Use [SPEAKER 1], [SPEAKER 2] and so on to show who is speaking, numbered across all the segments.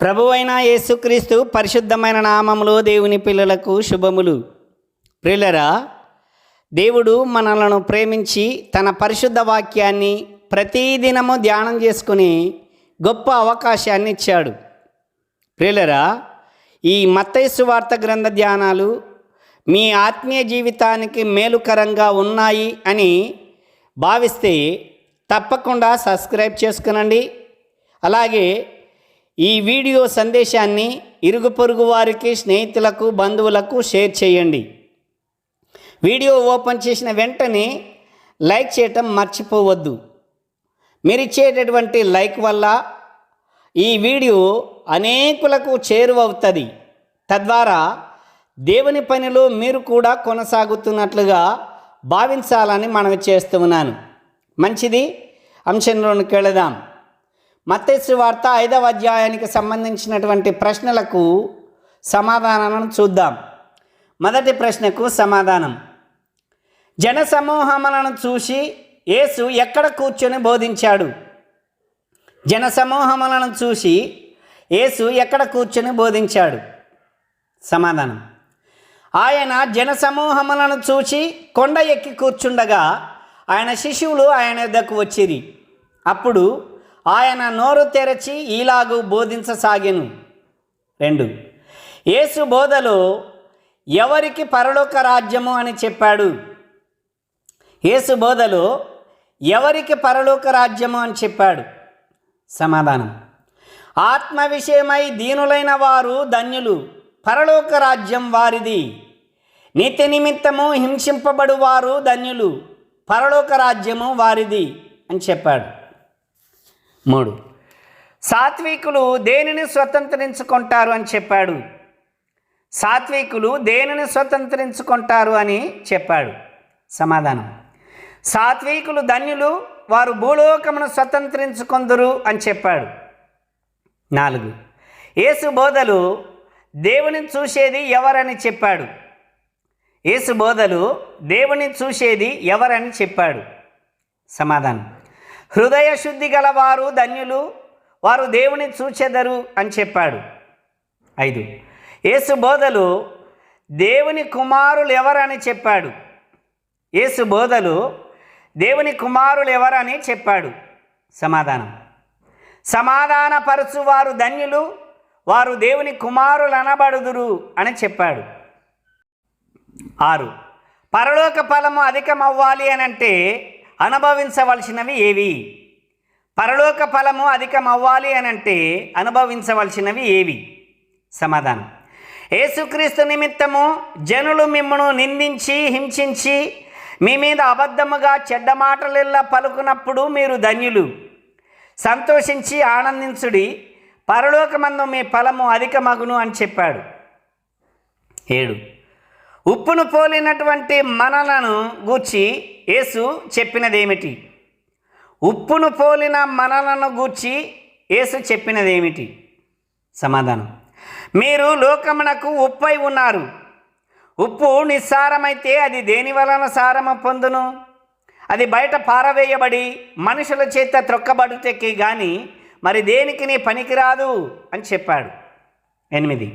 [SPEAKER 1] ప్రభువైన యేసుక్రీస్తు పరిశుద్ధమైన నామములో దేవుని పిల్లలకు శుభములు. ప్రియులరా, దేవుడు మనలను ప్రేమించి తన పరిశుద్ధ వాక్యాన్ని ప్రతిదినము ధ్యానం చేసుకుని గొప్ప అవకాశాన్ని ఇచ్చాడు. ప్రియులరా, ఈ మత్తయి సువార్త గ్రంథ ధ్యానాలు మీ ఆత్మీయ జీవితానికి మేలుకరంగా ఉన్నాయి అని భావిస్తే తప్పకుండా సబ్స్క్రైబ్ చేసుకునండి. అలాగే ఈ వీడియో సందేశాన్ని ఇరుగు పొరుగు వారికి, స్నేహితులకు, బంధువులకు షేర్ చేయండి. వీడియో ఓపెన్ చేసిన వెంటనే లైక్ చేయటం మర్చిపోవద్దు. మీరు ఇచ్చేటటువంటి లైక్ వల్ల ఈ వీడియో అనేకులకు చేరువవుతుంది. తద్వారా దేవుని పనిలో మీరు కూడా కొనసాగుతున్నట్లుగా భావించాలని మనవి చేస్తున్నాను. మంచిది, అంశంలోనికి వెళదాం. మత్తయి సువార్త 5వ అధ్యాయానికి సంబంధించినటువంటి ప్రశ్నలకు సమాధానాలను చూద్దాం. మొదటి ప్రశ్నకు సమాధానం: జన సమూహములను చూసి యేసు ఎక్కడ కూర్చొని బోధించాడు? జన సమూహములను చూసి యేసు ఎక్కడ కూర్చొని బోధించాడు? సమాధానం: ఆయన జన సమూహములను చూసి కొండ ఎక్కి కూర్చుండగా ఆయన శిష్యులు ఆయన వద్దకు వచ్చిరి. అప్పుడు ఆయన నోరు తెరచి ఈలాగు బోధించసాగెను. 2. యేసు బోధలో ఎవరికి పరలోక రాజ్యము అని చెప్పాడు? యేసు బోధలో ఎవరికి పరలోక రాజ్యము అని చెప్పాడు? సమాధానం: ఆత్మ విషయమై దీనులైన వారు ధన్యులు, పరలోక రాజ్యం వారిది. నీతి నిమిత్తము హింసింపబడు వారు ధన్యులు, పరలోక రాజ్యము వారిది అని చెప్పాడు. 3. సాత్వికులు దేనిని స్వతంత్రించుకుంటారు అని చెప్పాడు? సాత్వికులు దేనిని స్వతంత్రించుకుంటారు అని చెప్పాడు? సమాధానం: సాత్వికులు ధన్యులు, వారు భూలోకమును స్వతంత్రించుకొందురు అని చెప్పాడు. 4. యేసు బోధలు దేవుని చూసేది ఎవరని చెప్పాడు? యేసు బోధలు దేవుని చూసేది ఎవరని చెప్పాడు? సమాధానం: హృదయ శుద్ధి గల వారు ధన్యులు, వారు దేవుని చూచెదరు అని చెప్పాడు. 5. యేసు బోధలు దేవుని కుమారులు ఎవరని చెప్పాడు? యేసు బోధలు దేవుని కుమారులు ఎవరని చెప్పాడు? సమాధానం: సమాధానపరచు వారు ధన్యులు, వారు దేవుని కుమారులు అనబడుదురు అని చెప్పాడు. 6. పరలోక ఫలము అధికమవ్వాలి అనంటే అనుభవించవలసినవి ఏవి? పరలోక ఫలము అధికమవ్వాలి అనంటే అనుభవించవలసినవి ఏవి? సమాధానం: యేసుక్రీస్తు నిమిత్తము జనులు మిమ్మను నిందించి హింసించి మీ మీద అబద్ధముగా చెడ్డ మాటలెల్లా పలుకున్నప్పుడు మీరు ధన్యులు, సంతోషించి ఆనందించుడి, పరలోకమందు మీ ఫలము అధికమగును అని చెప్పాడు. 7. ఉప్పును పోలినటువంటి మనలను గూర్చి యేసు చెప్పినదేమిటి? ఉప్పును పోలిన మనలను గూర్చి యేసు చెప్పినదేమిటి? సమాధానం: మీరు లోకమునకు ఉప్పై ఉన్నారు. ఉప్పు నిస్సారమైతే అది దేని వలన సారము పొందును? అది బయట పారవేయబడి మనుషుల చేత త్రొక్కబడుటకి గాని మరి దేనికి పనికిరాదు అని చెప్పాడు. 8.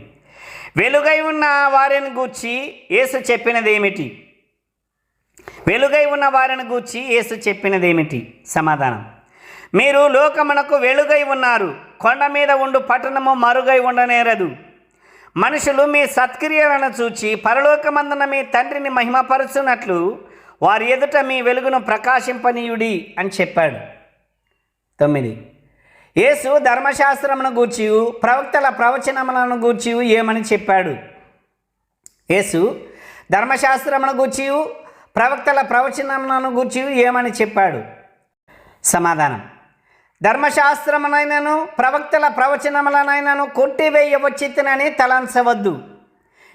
[SPEAKER 1] వెలుగై ఉన్న వారిని గూర్చి యేసు చెప్పినదేమిటి? వెలుగై ఉన్న వారిని గూర్చి యేసు చెప్పినదేమిటి? సమాధానం: మీరు లోకమునకు వెలుగై ఉన్నారు. కొండ మీద ఉండు పట్టణము మరుగై ఉండనేరదు. మనుషులు మీ సత్క్రియలను చూచి పరలోకమందున మీ తండ్రిని మహిమపరచునట్లు వారి ఎదుట మీ వెలుగును ప్రకాశింపనీయుడి అని చెప్పాడు. 9. యేసు ధర్మశాస్త్రమును గూర్చి ప్రవక్తల ప్రవచనములను గూర్చి ఏమని చెప్పాడు? యేసు ధర్మశాస్త్రమును గూర్చి ప్రవక్తల ప్రవచనములను గూర్చి ఏమని చెప్పాడు? సమాధానం: ధర్మశాస్త్రమునైనను ప్రవక్తల ప్రవచనములనైనను కొట్టివేయవచ్చితినని తలంచవద్దు.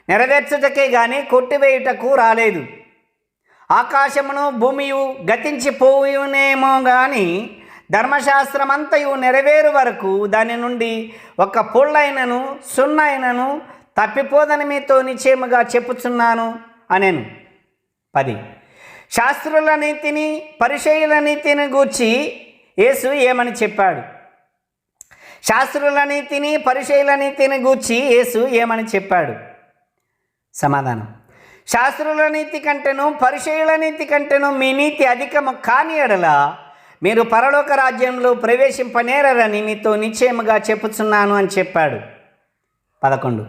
[SPEAKER 1] నెరవేర్చుటకే గాని కొట్టివేయుటకు రాలేదు. ఆకాశమును భూమియు గతించిపోవునేమో గాని ధర్మశాస్త్రమంతయు నెరవేరు వరకు దాని నుండి ఒక పొల్లైనను సున్నైనను తప్పిపోదని మీతో నిశ్చయముగా చెప్పుచున్నాను అనెను. 10. శాస్త్రుల నీతిని పరిసయ్యుల నీతిని గూర్చి యేసు ఏమని చెప్పాడు? శాస్త్రుల నీతిని పరిసయ్యుల నీతిని గూర్చి యేసు ఏమని చెప్పాడు? సమాధానం: శాస్త్రుల నీతి కంటేను పరిసయ్యుల నీతి కంటేను మీ నీతి అధికము కాని ఎడల మీరు పరలోక రాజ్యంలో ప్రవేశింపనేరని మీతో నిశ్చయముగా చెప్పుచున్నాను అని చెప్పాడు. 11.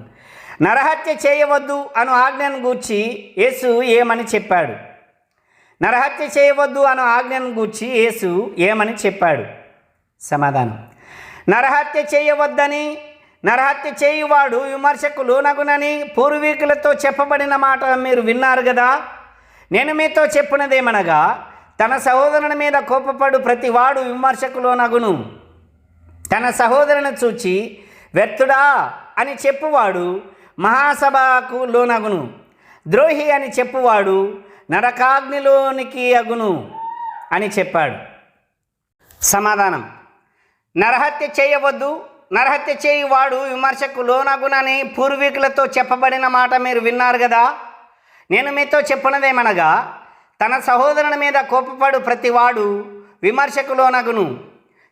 [SPEAKER 1] నరహత్య చేయవద్దు అను ఆజ్ఞను గూర్చి యేసు ఏమని చెప్పాడు? నరహత్య చేయవద్దు అను ఆజ్ఞను గూర్చి యేసు ఏమని చెప్పాడు? సమాధానం: నరహత్య చేయవద్దని, నరహత్య చేయువాడు విమర్శకు లోనగునని పూర్వీకులతో చెప్పబడిన మాట మీరు విన్నారు కదా. నేను మీతో చెప్పినదేమనగా, తన సహోదరుని మీద కోపపడు ప్రతివాడు విమర్శకు లోనగును. తన సహోదరుని చూచి వ్యర్థుడా అని చెప్పువాడు మహాసభకు లోనగును. ద్రోహి అని చెప్పువాడు నరకాగ్నిలోనికి అగును అని చెప్పాడు. సమాధానం: నరహత్య చేయవద్దు, నరహత్య చేయువాడు విమర్శకు లోనగునని పూర్వీకులతో చెప్పబడిన మాట మీరు విన్నారు కదా. నేను మీతో చెప్పినదేమనగా, తన సహోదరుని మీద కోపపడు ప్రతివాడు విమర్శకు లోనగును.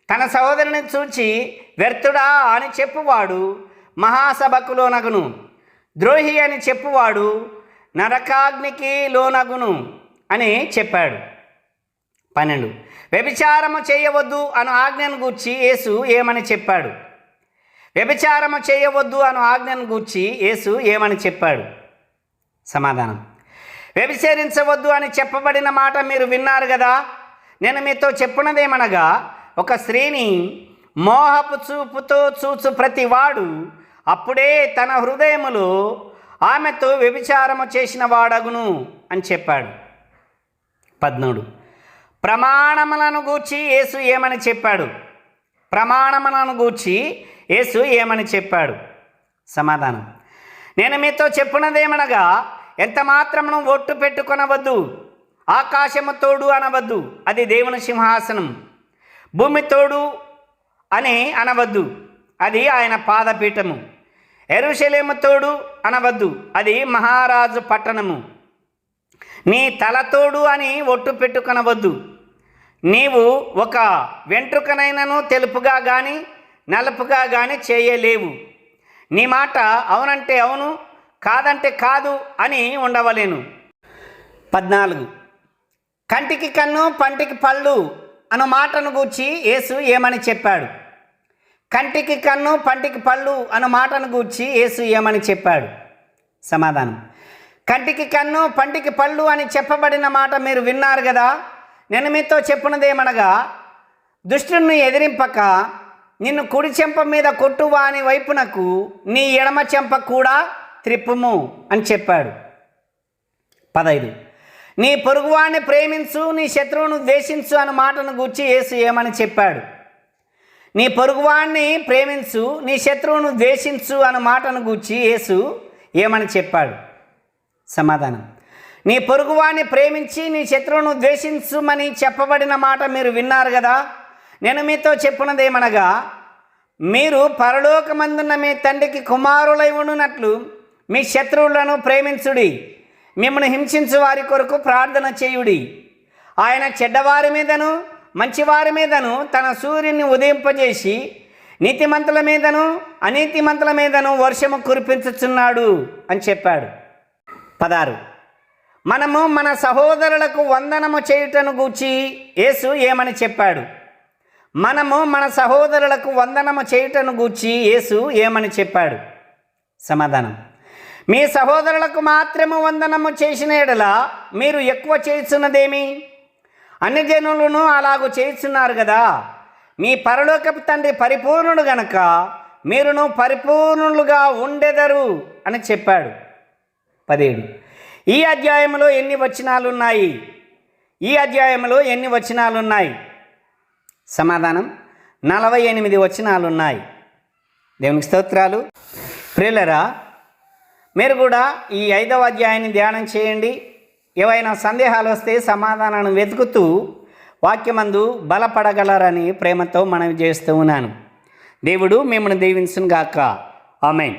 [SPEAKER 1] తన సహోదరుని చూచి వ్యర్థుడా అని చెప్పువాడు మహాసభకు లోనగును. ద్రోహి అని చెప్పువాడు నరకాగ్నికి లోనగును అని చెప్పాడు. 12. వ్యభిచారము చేయవద్దు అను ఆజ్ఞను గూర్చి యేసు ఏమని చెప్పాడు? వ్యభిచారము చేయవద్దు అను ఆజ్ఞను గూర్చి యేసు ఏమని చెప్పాడు? సమాధానం: వ్యభిచరించవద్దు అని చెప్పబడిన మాట మీరు విన్నారు కదా. నేను మీతో చెప్పినదేమనగా, ఒక స్త్రీని మోహపు చూపుతో చూచు ప్రతివాడు అప్పుడే తన హృదయములో ఆమెతో వ్యభిచారము చేసిన వాడగును అని చెప్పాడు. 13. ప్రమాణములను గూర్చి యేసు ఏమని చెప్పాడు? ప్రమాణములను గూర్చి యేసు ఏమని చెప్పాడు? సమాధానం: నేను మీతో చెప్పినదేమనగా, ఎంత మాత్రమును ఒట్టు పెట్టుకొనవద్దు. ఆకాశము తోడు అనవద్దు, అది దేవుని సింహాసనం. భూమి తోడు అని అనవద్దు, అది ఆయన పాదపీఠము. యెరూషలేము తోడు అనవద్దు, అది మహారాజు పట్టణము. నీ తలతోడు అని ఒట్టు పెట్టుకొనవద్దు. నీవు ఒక వెంట్రుకనైనను తెలుపుగా కానీ నలుపుగా కానీ చేయలేవు. నీ మాట అవునంటే అవును, కాదంటే కాదు అని ఉండవలేను. 14. కంటికి కన్ను పంటికి పళ్ళు అను మాటను గూర్చి యేసు ఏమని చెప్పాడు? కంటికి కన్ను పంటికి పళ్ళు అను మాటను గూర్చి యేసు ఏమని చెప్పాడు? సమాధానం: కంటికి కన్ను పంటికి పళ్ళు అని చెప్పబడిన మాట మీరు విన్నారు కదా. నేను మీతో చెప్పినదేమనగా, దుష్టుని ఎదిరింపక నిన్ను కుడి చెంప మీద కొట్టువాని వైపునకు నీ ఎడమ చెంప కూడా త్రిప్పుము అని చెప్పాడు. 15. నీ పొరుగువాణ్ణి ప్రేమించు, నీ శత్రువును ద్వేషించు అన్న మాటను గూర్చి యేసు ఏమని చెప్పాడు? నీ పొరుగువాణ్ణి ప్రేమించు, నీ శత్రువును ద్వేషించు అన్న మాటను గూర్చి యేసు ఏమని చెప్పాడు? సమాధానం: నీ పొరుగువాణ్ణి ప్రేమించి నీ శత్రువును ద్వేషించుమని చెప్పబడిన మాట మీరు విన్నారు కదా. నేను మీతో చెప్పినదేమనగా, మీరు పరలోకమందున్న మీ తండ్రికి కుమారులై ఉండునట్లు మీ శత్రువులను ప్రేమించుడి, మిమ్మల్ని హింసించు వారి కొరకు ప్రార్థన చేయుడి. ఆయన చెడ్డవారి మీదను మంచివారి మీదను తన సూర్యుని ఉదయింపజేసి నీతిమంతుల మీదను అనీతిమంతుల మీదను వర్షము కురిపించుచున్నాడు అని చెప్పాడు. 16. మనము మన సహోదరులకు వందనము చేయుటను గూర్చి యేసు ఏమని చెప్పాడు? మనము మన సహోదరులకు వందనము చేయుటను గూర్చి యేసు ఏమని చెప్పాడు? సమాధానం: మీ సహోదరులకు మాత్రము వందనము చేసిన ఎడల మీరు ఎక్కువ చేస్తున్నదేమి? అన్ని జనులను అలాగూ చేస్తున్నారు కదా. మీ పరలోకపు తండ్రి పరిపూర్ణుడు గనక మీరును పరిపూర్ణులుగా ఉండెదరు అని చెప్పాడు. 17. ఈ అధ్యాయంలో ఎన్ని వచనాలున్నాయి? ఈ అధ్యాయంలో ఎన్ని వచనాలున్నాయి? సమాధానం: 48 వచనాలున్నాయి. దేవునికి స్తోత్రాలు. ప్రియులరా, మీరు కూడా ఈ 5వ అధ్యాయాన్ని ధ్యానం చేయండి. ఏవైనా సందేహాలు వస్తే సమాధానాన్ని వెతుకుతూ వాక్యమందు బలపడగలరని ప్రేమతో మనవి చేస్తూ ఉన్నాను. దేవుడు మిమ్మల్ని దీవించును గాక. ఆమేన్.